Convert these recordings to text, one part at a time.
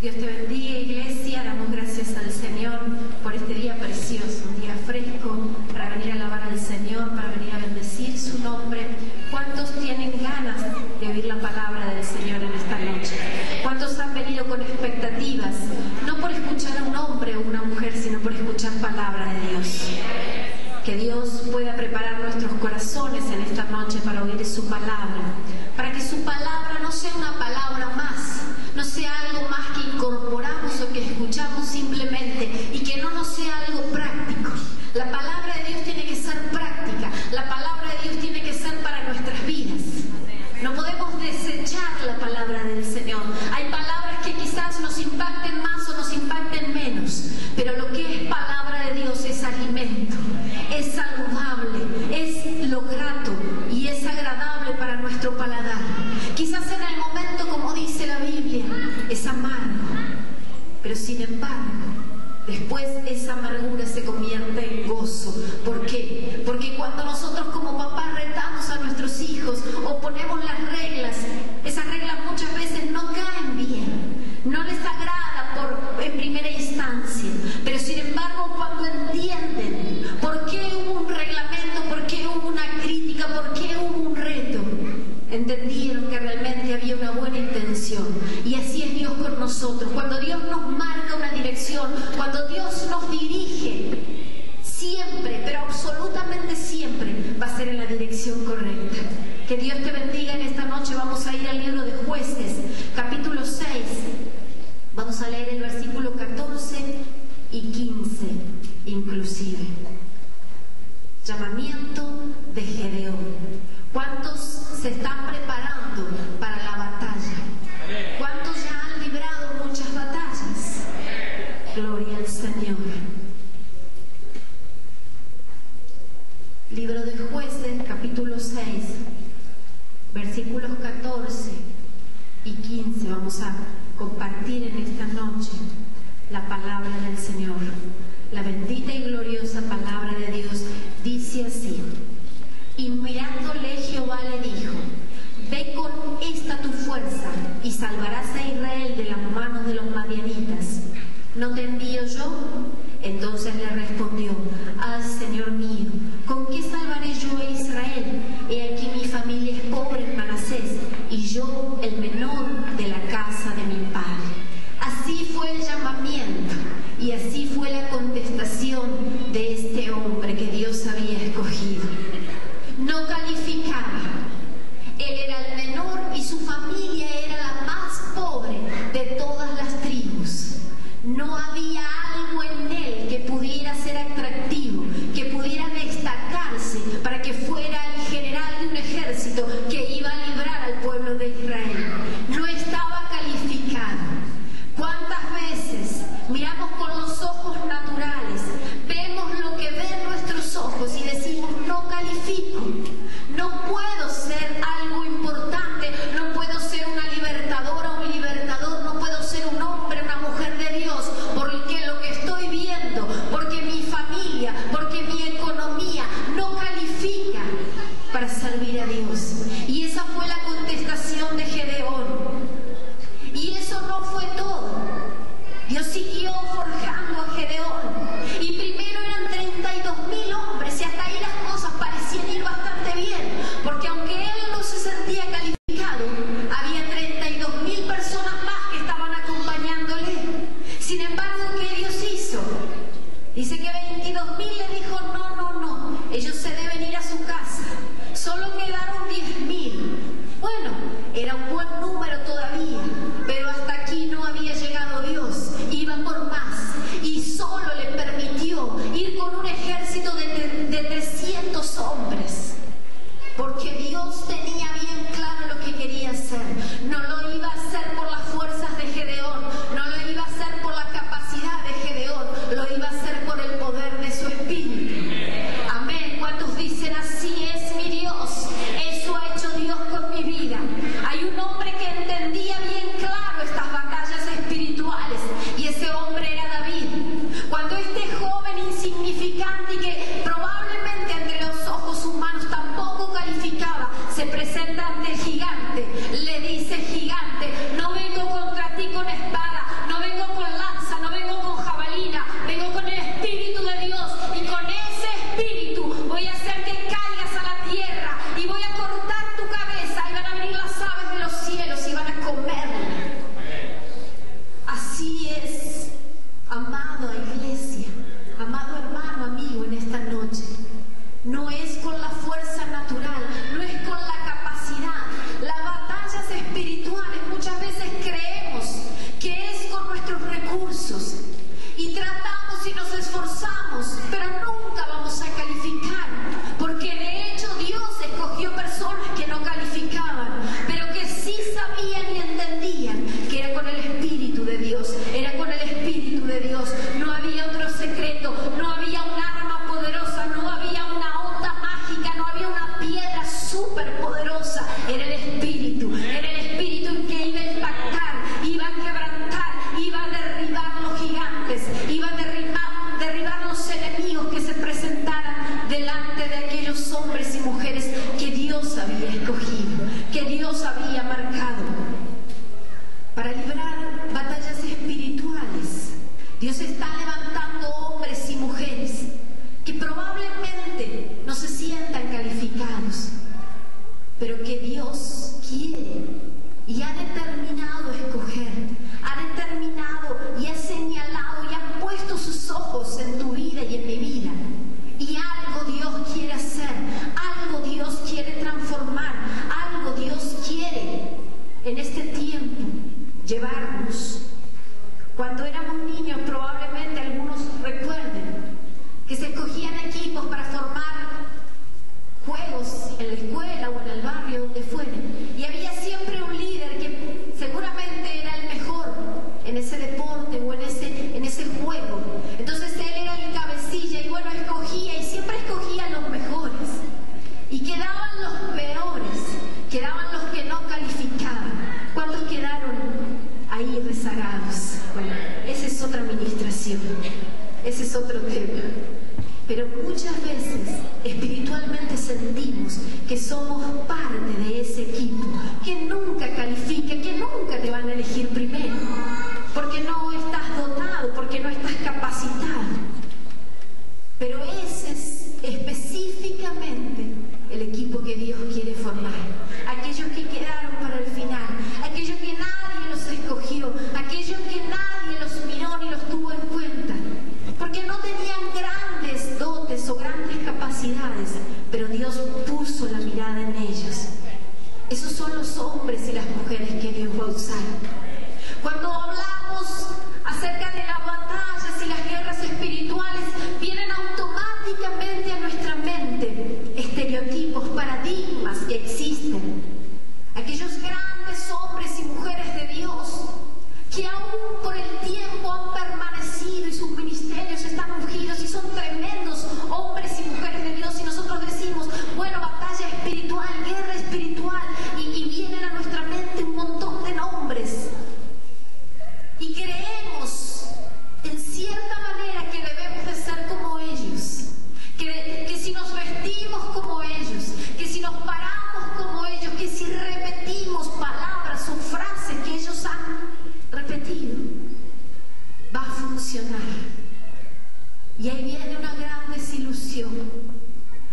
Dios te bendiga, iglesia. Damos gracias al Señor por este día precioso, un día fresco para venir a alabar al Señor, para venir a bendecir su nombre. ¿Cuántos tienen ganas de oír la palabra del Señor en esta noche? ¿Cuántos han venido con expectativas, no por escuchar a un hombre o una mujer, sino por escuchar palabra de Dios? Que Dios pueda preparar nuestros corazones en esta noche para oír su palabra, para que su palabra no sea una palabra más, no sea algo más que incorporamos o que escuchamos simplemente, y que no nos sea algo práctico. La palabra de Dios tiene que ser práctica, la palabra de Dios tiene que ser para nuestras vidas. No podemos desechar la palabra del Señor. Hay palabras que quizás nos impacten más o nos impacten menos, pero lo que es palabra de Dios es alimento, es saludable, es lo grato y es agradable para nuestro paladar. Quizás en el momento, como dice la Biblia, es amargo, pero sin embargo, después esa amargura se convierte en gozo. ¿Por qué? Porque cuando nosotros como papás retamos a nuestros hijos o ponemos las reglas, esas reglas muchas veces no caen bien, no les agrada en primera instancia, pero sin embargo cuando entienden por qué hubo un reglamento, por qué hubo una crítica, por qué hubo un reto, entendieron que realmente había una buena intención. Y así es Dios con nosotros. Cuando Dios nos marca una dirección, cuando Dios nos dirige, siempre, pero absolutamente siempre, va a ser en la dirección correcta. Que Dios te bendiga en esta noche. Vamos a ir al libro de Jueces, capítulo 6. Vamos a leer el versículo 14 y 15 inclusive. Llamamiento de Gedeón. ¿Cuántos se están preparando para la batalla? ¿Cuántos ya han librado muchas batallas? Gloria al Señor. Libro de Jueces, capítulo 6, versículos 14 y 15. Vamos a compartir en esta noche la palabra del Señor. La bendita y gloriosa palabra de Dios dice así: y mirándole Jehová le dijo: ve con esta tu fuerza y salvarás a Israel de las manos de los madianitas. ¿No te envío yo? Entonces le respondió: ah, Señor mío, ¿con qué salvaré yo a Israel? He aquí mi familia es pobre en Manasés, y yo el menor de la casa de mi padre. Así fue el llamamiento y así fue la contestación de este hombre que Dios había escogido. No calificaba. Él era el menor y su familia era la más pobre de todas las tribus. No había algo en él que pudiera ser atractivo, que pudiera destacarse para que fuera el general de un ejército que iba a librar al pueblo de Israel. No estaba calificado. ¿Cuántas veces miramos con los ojos naturales, vemos lo que ven nuestros ojos y decimos: no califico, no puedo ser algo importante, no puedo ser una y tratamos y nos esforzamos, pero nunca vamos a calificar, porque de hecho Dios escogió personas que no calificaban, pero que sí sabían y entendían que era con el Espíritu de Dios, era con el Espíritu de Dios. No había otro secreto, no había un arma poderosa, no había una onda mágica, no había una piedra súper poderosa. Era el Espíritu que iba a impactar, iba a quebrantar, iba a derribar los gigantes, iba a derribar los enemigos que se presentaran delante de aquellos hombres y mujeres que Dios había escogido, que Dios había marcado para librar batallas espirituales. Dios está levantando hombres y mujeres que probablemente no se sientan calificados, pero que Dios quiere y ha determinado escoger, ha determinado y ha señalado y ha puesto sus ojos en tu vida y en mi vida. Y algo Dios quiere hacer, algo Dios quiere transformar, algo Dios quiere en este tiempo llevarnos. Cuando éramos niños, probablemente algunos recuerden que se escogían equipos para formar juegos en la escuela o en el barrio, donde fuera, y había siempre un líder que seguramente era el mejor en ese deporte o en ese juego. Entonces él era el cabecilla y bueno, escogía y siempre escogía a los mejores, y quedaban los peores, quedaban los que no calificaban. ¿Cuántos quedaron ahí rezagados? Bueno, esa es otra administración, ese es otro tema. Pero muchas veces espiritualmente sentimos que somos parte de ese equipo que nunca califica, que nunca te van a elegir primero, porque no estás dotado, porque no estás capacitado. Pero ese es específicamente el equipo que Dios quiere formar. Aquellos que quedaron para el final, aquellos que nadie los escogió, aquellos que nadie los miró ni los tuvo en cuenta, porque no tenían grandes dotes o grandes capacidades, pero Dios puso la mirada en ellos. Esos son los hombres y las mujeres que Dios va a usar. Cuando hablamos acerca de las batallas y las guerras espirituales, vienen automáticamente a nuestra mente estereotipos, paradigmas que existen. Aquellos grandes hombres y mujeres de Dios que aún por el tiempo han permanecido y sus ministerios están ungidos y son tremendos hombres y mujeres de Dios, y nosotros decimos, bueno, batalla espiritual, guerra espiritual, y vienen a nuestra mente un montón de nombres y creemos en cierta manera que debemos de ser como ellos, que si nos vestimos como ellos, que si nos paramos como ellos, que si repetimos palabras o frases que ellos han repetido, va a funcionar. Y ahí viene una gran desilusión,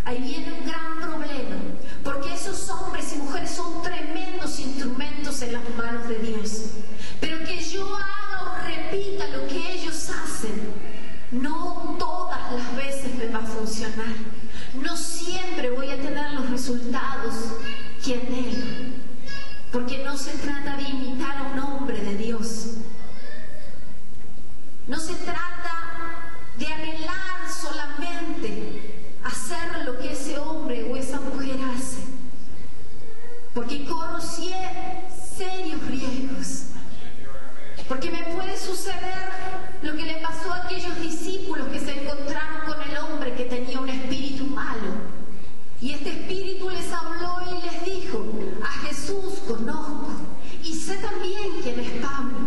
ahí viene un gran problema, porque esos hombres y mujeres son tremendos instrumentos en las manos de Dios, pero que yo haga o repita lo que ellos hacen, no todas las veces me va a funcionar, no siempre voy a tener los resultados que anhelo, porque no se trata de imitar a un hombre de Dios, no se trata de anhelar solamente hacer lo que ese hombre o esa mujer hace, porque corro serios riesgos, porque me puede suceder lo que le pasó a aquellos discípulos que se encontraron con el hombre que tenía un espíritu malo, y este espíritu les habló y les dijo, a Jesús conozco y sé también quién es Pablo,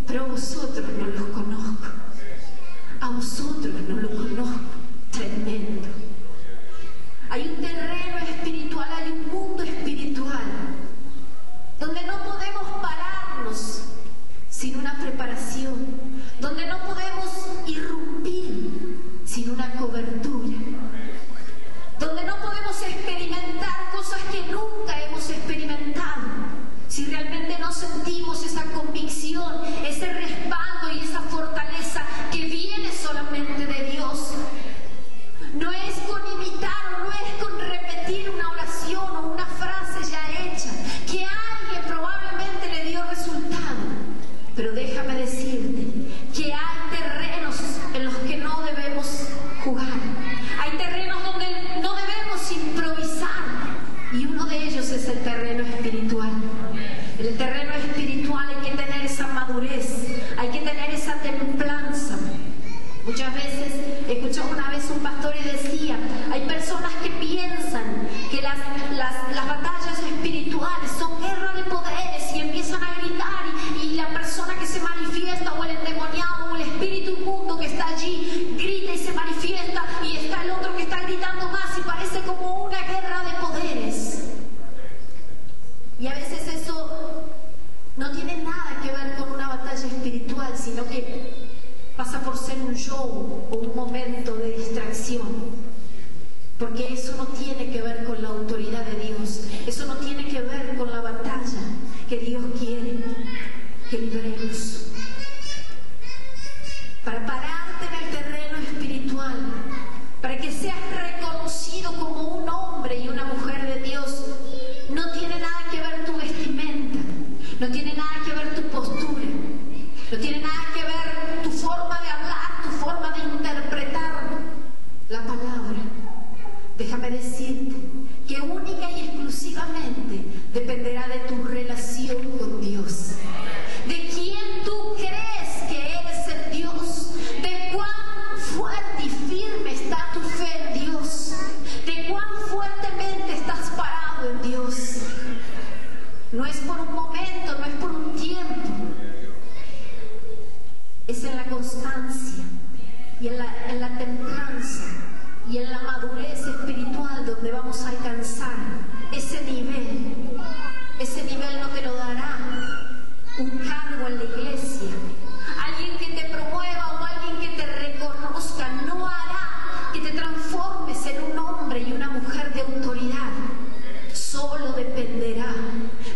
pero a vosotros no los conozco, a vosotros no lo conozco. Tremendo. Hay un terreno espiritual, hay un mundo espiritual donde no podemos pararnos sin una preparación, donde no podemos irrumpir sin una cobertura, donde no podemos experimentar cosas que nunca hemos experimentado si realmente no sentimos esa convicción, ese respaldo y esa fortaleza que viene solamente de Dios. No es con imitar, no es con repetir una oración o una frase ya hecha, que a alguien probablemente le dio resultado, pero déjame decirte que hay terrenos jugar. Hay terrenos donde no debemos improvisar. Y uno de ellos es el terreno espiritual. En el terreno espiritual hay que tener esa madurez, hay que tener esa templanza. Muchas veces, escuché una vez un pastor y decía, hay personas que piensan que las batallas espirituales son guerra de poderes y empiezan a gritar y la persona que se manifiesta o el endemoniado o el espíritu inmundo que está allí grita y se manifiesta y está el otro que está gritando más y parece como una guerra de poderes. Y a veces eso no tiene nada que ver con una batalla espiritual, sino que pasa por ser un show o un momento de distracción. Porque eso no tiene que ver con la autoridad de Dios. Eso no tiene que ver con la batalla que Dios quiere que libremos. Para pararte en el terreno espiritual, para que seas reconocido como un hombre y una mujer de Dios, no tiene nada que ver tu vestimenta, no tiene nada que ver tu postura, no tiene nada que ver tu forma de hablar, tu forma de interpretar la palabra. Déjame decirte que única y exclusivamente dependerá de tu relación con Dios, de quién tú crees que eres en Dios, de cuán fuerte y firme está tu fe en Dios, de cuán fuertemente estás parado en Dios. No es por un momento, no es por un tiempo, es en la constancia y en la templanza y en la madurez espiritual donde vamos a alcanzar ese nivel. Ese nivel no te lo dará un cargo en la iglesia, alguien que te promueva o alguien que te reconozca, no hará que te transformes en un hombre y una mujer de autoridad. Solo dependerá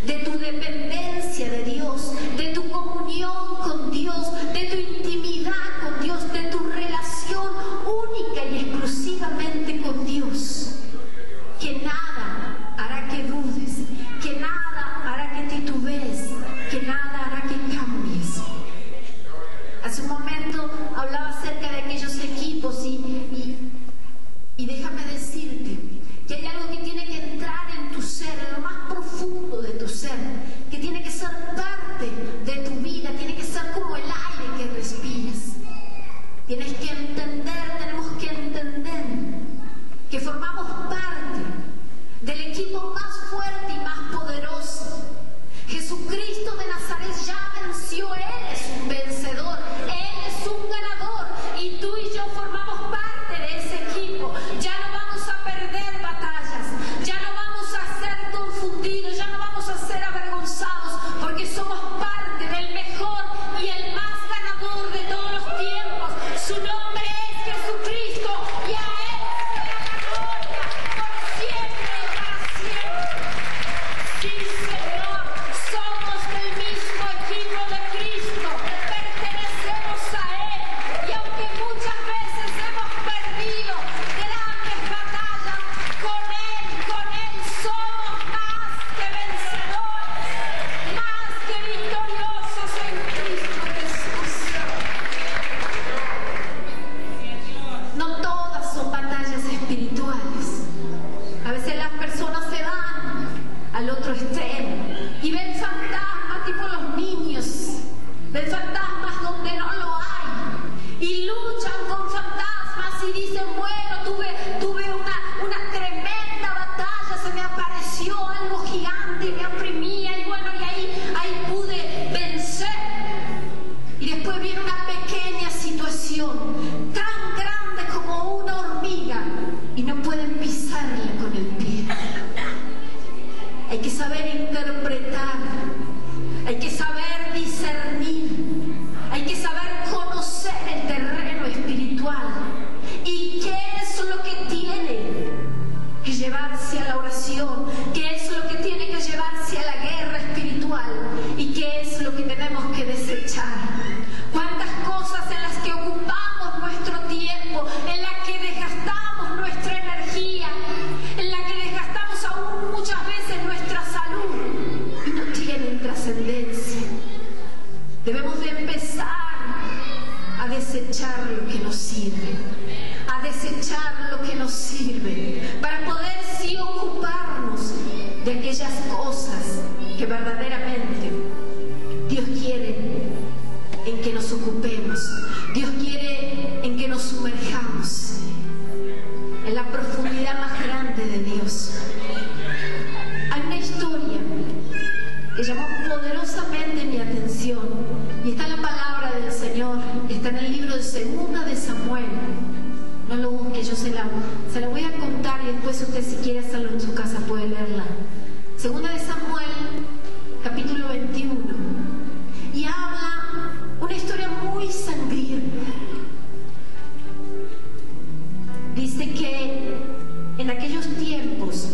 de tu dependencia de Dios, de tu comunión con Dios, de tu intimidad con Dios, de tu relación única y exclusivamente con Dios. Que nada hará que dudes, que nada hará que titubees, que nada hará que cambies. Hace un momento hablaba acerca de aquellos equipos y déjame decirte que hay algo que tiene que entrar en tu ser, en lo más profundo de tu ser, que tiene que ser parte de tu vida, tiene que ser como el aire que respiras. Tienes que entender, tenemos que entender que formamos parte del equipo más fuerte y más poderoso. Jesucristo de Nazaret ya venció, Él es un vencedor, Él es un ganador y tú y yo formamos parte de ese equipo. Ya no vamos a perder batallas, ya no vamos a ser confundidos, ya no vamos a ser avergonzados, porque somos parte del mejor y el más ganador de todos los tiempos. Su nombre es Jesucristo y a Él sea la gloria por siempre y para siempre. Sí, Señor, somos del mismo equipo de Cristo, pertenecemos a Él y aunque muchas veces hemos perdido grandes batallas, con Él somos más que vencedores, más que victoriosos en Cristo Jesús. No todas son batallas espirituales. A veces las personas se van al otro extremo y ven fantasmas tipo los niños, ven fantasmas donde no lo hay y luchan con fantasmas y dicen, bueno, tuve una tremenda batalla, se me apareció algo gigante y me oprimía y bueno, y ahí pude vencer. Y después viene una pequeña situación tan grande como una hormiga y no pueden pisarla con el pie. Hay que saber interpretar, hay que saber discernir, hay que saber conocer el terreno espiritual y qué es lo que tiene que llevarse a la oración, qué es lo que tiene que llevarse a la guerra espiritual y qué es lo que tenemos que desechar. Cuántas cosas en las que ocupamos nuestro tiempo, en las que desgastamos nuestra energía, en las que desgastamos aún muchas veces nuestra salud y no tienen trascendencia. Debemos de empezar a desechar lo que nos sirve, a desechar lo que nos sirve, para poder sí ocuparnos de aquellas cosas que verdaderamente Dios quiere en que nos ocupemos. Dios quiere en que nos sumerjamos en la profundidad más grande de Dios. Hay una historia que llamó poderosamente mi atención y está en la palabra del Señor, está en el libro de Segunda de Samuel. No lo busque, yo se la voy a contar y después usted, si quiere hacerlo en su casa, puede leerla. Segunda de Samuel, capítulo 21, y habla una historia muy sangrienta. Dice que en aquellos tiempos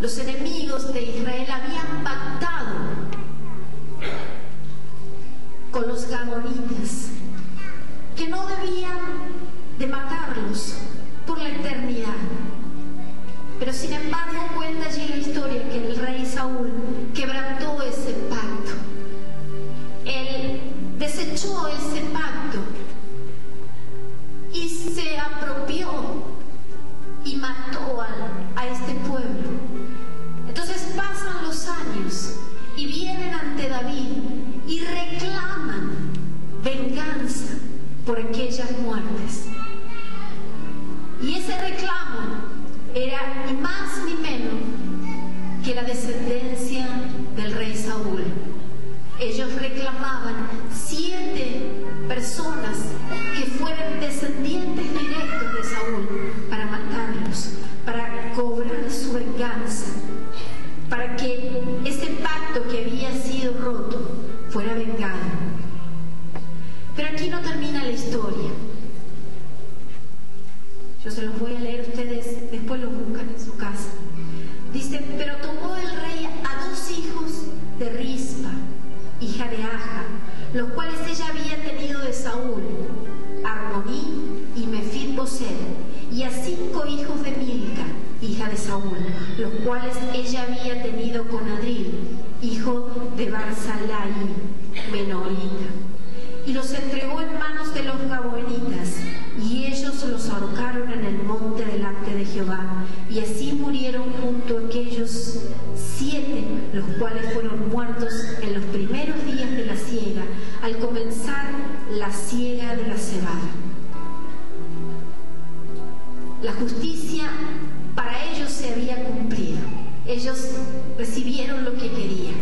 los enemigos de Israel habían pactado con los gamonitas que no debían de matarlos por la eternidad. Pero sin embargo cuenta allí la historia que el rey Saúl quebrantó ese pacto. Él desechó ese pacto y se apropió y mató a este pueblo. Entonces pasan los años y vienen ante David y reclaman venganza por aquellas muertes. Y ese reclamo era ni más ni menos que la descendencia del rey Saúl. Ellos reclamaban 7 personas que fueran descendientes directos de Saúl para matarlos, para cobrar su venganza, para que ese pacto que había sido roto fuera vengado. Pero aquí no termina la historia. Yo se los voy a leer, ustedes después lo buscan en su casa. Dice: pero tomó el rey a 2 hijos de Rispa, hija de Aja, los cuales ella había tenido de Saúl, Armoní y Mefiboseth, y a 5 hijos de Milca, hija de Saúl, los cuales ella había tenido con Adril, hijo de Barzalai, menorita, y los entregó en manos de los gabaonitas, y ellos los ahorcaron en el monte delante de Jehová, y así murieron junto a aquellos 7, los cuales fueron muertos en los primeros días de la siega, al comenzar la siega de la cebada. La justicia para ellos se había cumplido. Ellos recibieron lo que querían.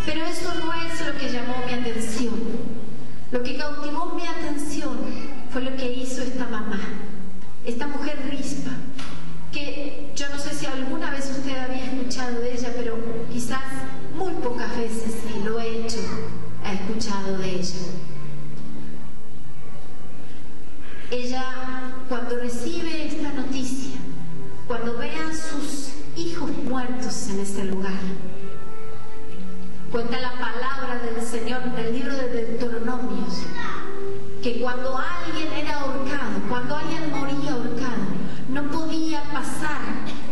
Pero eso no es lo que llamó mi atención. Lo que cautivó mi atención fue lo que hizo esta mamá, esta mujer Rispa, que yo no sé si alguna vez usted había escuchado de ella, pero quizás muy pocas veces, si lo he hecho, ha escuchado de ella. Ella, cuando recibe esta noticia, cuando ve a sus hijos muertos en este lugar, cuenta la palabra del Señor del libro de Deuteronomios, que cuando alguien era ahorcado, cuando alguien moría ahorcado, no podía pasar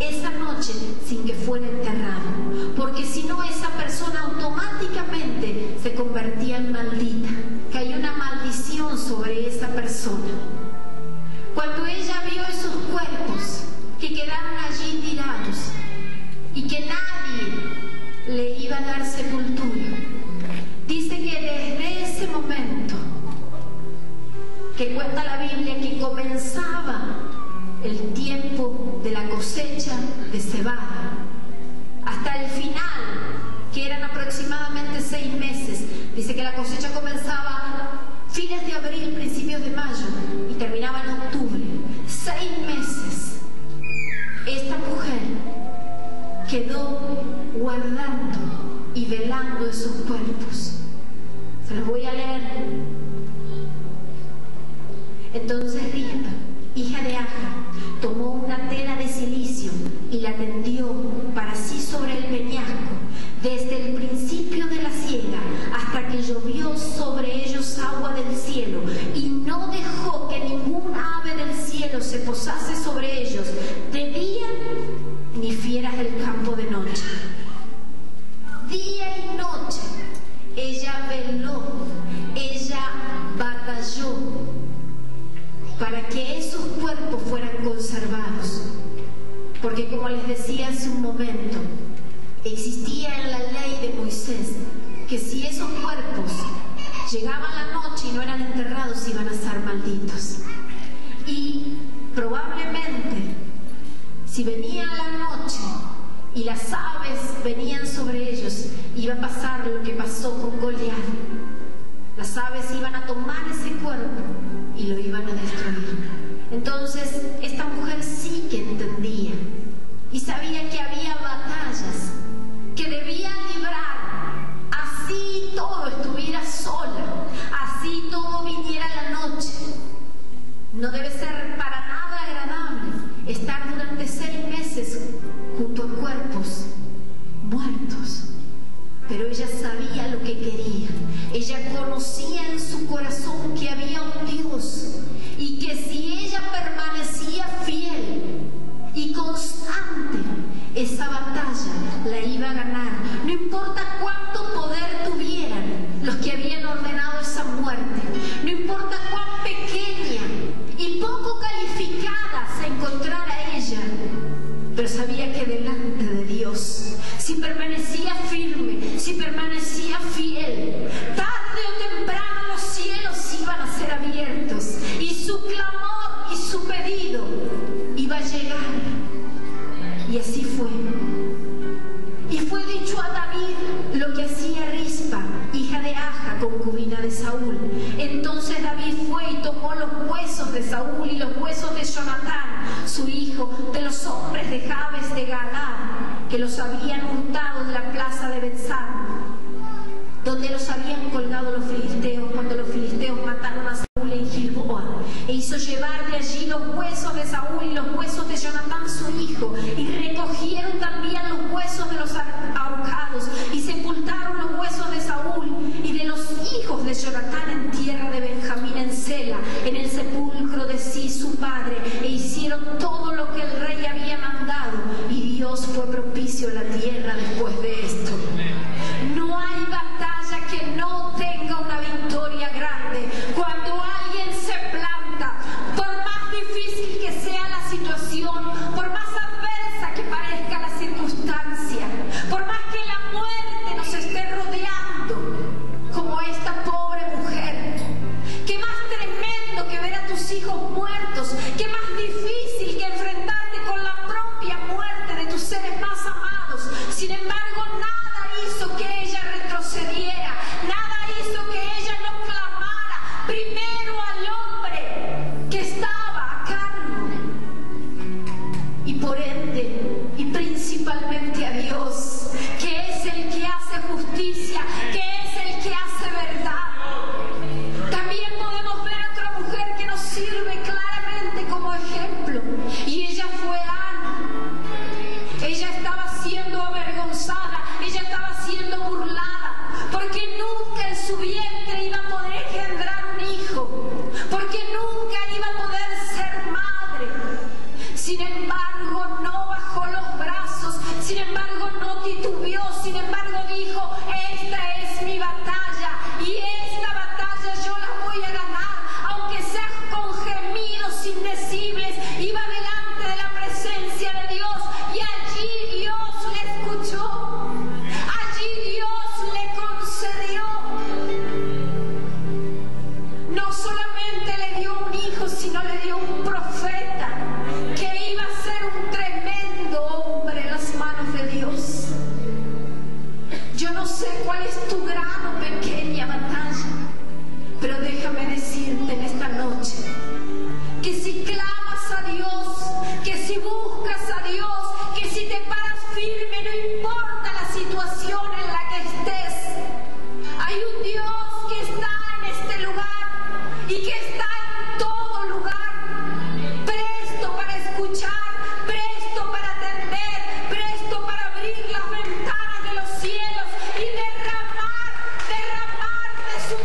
esa noche sin que fuera enterrado, porque si no, esa persona automáticamente se convertía en maldita, caía una maldición sobre esa persona. Cuando ella vio esos cuerpos que quedaron allí tirados y que nadie le iba a dar sepultura, dice que desde ese momento, que cuenta la Biblia, que comenzaba el tiempo de la cosecha de cebada, hasta el final, que eran aproximadamente 6 meses, dice que la cosecha comenzaba fines de abril, principios de mayo, y terminaba en octubre. 6 meses. Esta mujer quedó guardando y velando esos cuerpos. Se los voy a leer. Entonces Rispa, hija de Aja, tomó una tela de silicio y la tendió para sí sobre el peñasco, desde el principio de la siega hasta que llovió sobre ellos agua del cielo, y no dejó que ningún ave del cielo se posase sobre ellos de día, ni fieras del campo de noche. Día y noche ella veló, ella batalló para que esos Porque como les decía hace un momento, existía en la ley de Moisés que si esos cuerpos llegaban la noche y no eran enterrados, iban a ser malditos. Y probablemente, si venía la noche y las aves venían sobre ellos, iba a pasar lo que pasó con Goliat. Las aves iban a tomar ese cuerpo y lo iban a destruir. Entonces, esta mujer sí que entendía y sabía que había batallas que debía librar, así todo estuviera sola, así todo viniera la noche. No debe ser para nada agradable estar durante 6 meses junto a cuerpos muertos, pero ella sabía lo que quería. Ella conocía en su corazón que había un Dios y que si ella permanecía fiel y constante, esa batalla la iba a ganar. No importa cuánto poder tuvieran los que habían ordenado esa muerte, no importa cuán pequeña y poco calificada se encontrara ella, pero sabía que delante de Dios, si permanecía firme, si permanecía fiel, tarde o temprano los cielos iban a ser abiertos y su clamor y su pedido iba a llegar. Y así fue. Y fue dicho a David lo que hacía Rispa, hija de Aja, concubina de Saúl. Entonces David fue y tomó los huesos de Saúl y los huesos de Jonatán, su hijo, de los hombres de Jabes de Galaad, que los habían hurtado de la plaza de Betzán, donde los habían colgado los filisteos cuando los filisteos mataron a Saúl en Gilboa, e hizo llevar de allí los huesos de Saúl y los huesos de Jonatán su hijo, y recogieron también los huesos de los ahorcados, y sepultaron los huesos de Saúl y de los hijos de Jonatán en tierra de Benjamín en Sela, en el sepulcro de Cis su padre, e hicieron todo lo que el rey había mandado, y Dios fue propicio a la tierra después de esto. No hay batalla que no tenga una victoria grande. Cuando alguien se planta, por más difícil que sea la situación, por más adversa que parezca la circunstancia, por más que la muerte nos esté rodeando, como esta pobre mujer, qué más tremendo que ver a tus hijos muertos, qué más difícil que enfrentarte con la propia muerte de tus seres más amados. Sin embargo, nada hizo que ella retrocediera, nada hizo que ella no clamara primero al hombre que estaba a cargo, y por ende, y principalmente a Dios, que es el que hace justicia, que es el que hace verdad. También podemos ver a otra mujer que nos sirve claramente como ejemplo, y ella fue Ana. Ella estaba siendo avergonzada, ella estaba siendo burlada, porque nunca en su vientre iba a poder engendrar un hijo, porque nunca iba a poder ser madre. Sin embargo, no bajó los brazos, sin embargo, no titubeó, sin embargo, dijo: esta es mi batalla, y esta batalla yo la voy a ganar, aunque sea con gemidos indecibles. Iba delante de la presencia de Dios, y allí Dios le escuchó, allí Dios le concedió. No solamente le dio un hijo, sino le dio un profeta que iba a ser un tremendo hombre en las manos de Dios. Yo no sé cuál es tu gran o pequeña batalla, pero déjame decirte en esta noche que si clamas a Dios, que si buscas a Dios, que si te paras firme, no importa la situación en la que estés, hay un Dios que está en este lugar y que está en todo lugar, presto para escuchar, presto para atender, presto para abrir las ventanas de los cielos y derramar de su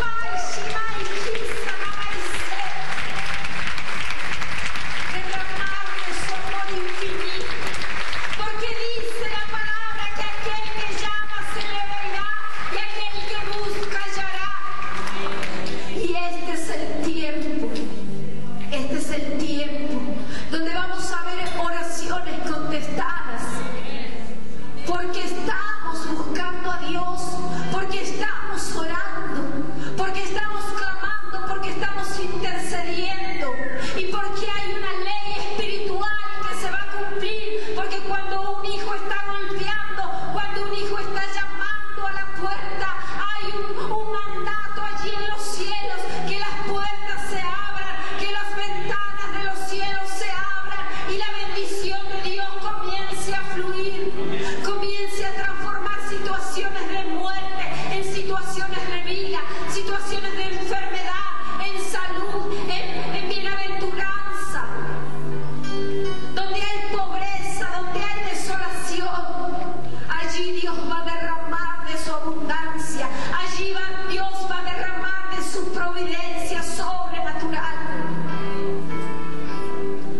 providencia sobrenatural.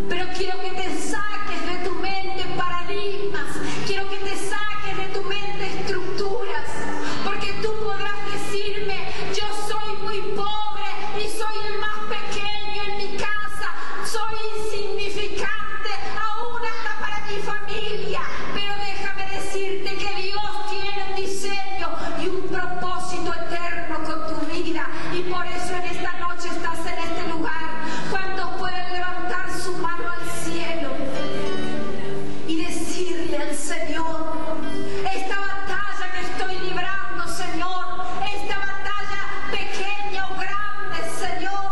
Pero quiero que te saques de tu mente paradigmas, quiero que te saques de tu mente estructuras, porque tú podrás decirme: yo soy muy pobre y soy el más pequeño en mi casa, soy insignificante aún hasta para mi familia, pero déjame decirte que Dios tiene un diseño y un propósito eterno con tu vida, y por eso en esta noche estás en este lugar. ¿Cuántos pueden levantar su mano al cielo y decirle al Señor: esta batalla que estoy librando, Señor, esta batalla pequeña o grande, Señor,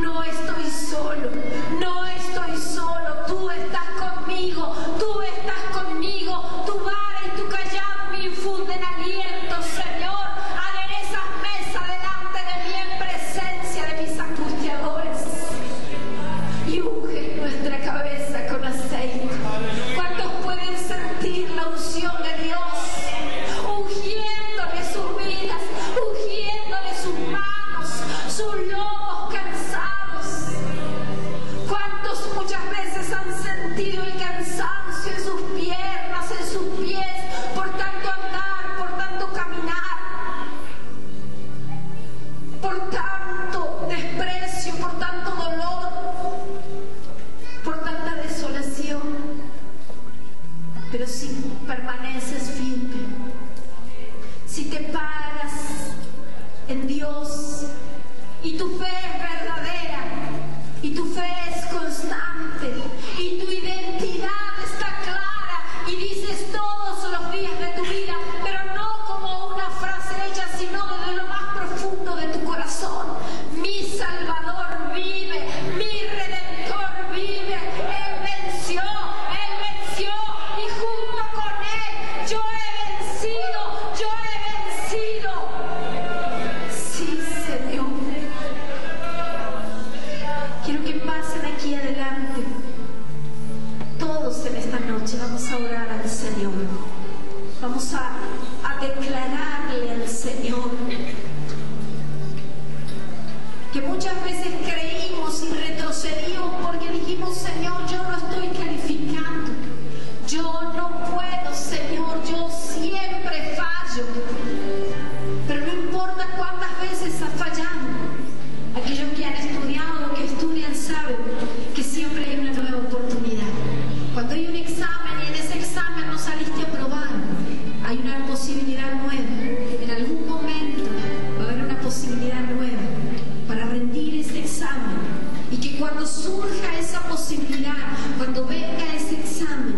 no estoy solo, no estoy solo, tú estás conmigo, tú estás conmigo, tu vara y tu callado me infunden aliento, Señor, aderezas mesa delante de mí en presencia de mis angustiadores, y unges nuestra cabeza con aceite. ¿Cuántos pueden sentir la unción de Dios ungiéndole sus vidas, ungiéndole sus manos, sus lomos cansados? ¿Cuántos muchas veces han sentido el cansancio en sus piernas, en sus pies, por tanto andar, por tanto caminar, por tanto desprecio, por tanto dolor, por tanta desolación? Pero si permaneces firme, si te paras en Dios y tu fe es verdadera y tu fe es constante y tu identidad está clara y dices todos los días de tu vida, pero no como una frase hecha, sino desde lo más profundo de tu corazón: mi Salvador vive, mi Redentor vive, Él venció y junto con Él yo he vencido, yo he vencido. Sí, Señor. Quiero que pasen aquí adelante todos en esta noche. Vamos a orar al Señor, vamos a declararle al Señor que muchas veces creímos y retrocedimos porque dijimos: Señor, yo no estoy calificando, yo no puedo, Señor, yo siempre fallo. Pero no importa cuántas veces has fallado, aquellos que han estudiado lo que estudian saben que siempre hay una nueva oportunidad. Cuando hay un examen y en ese examen no saliste aprobado, hay una posibilidad nueva. En algún momento va a haber una posibilidad nueva para rendir ese examen, y que cuando surja esa posibilidad, cuando venga ese examen,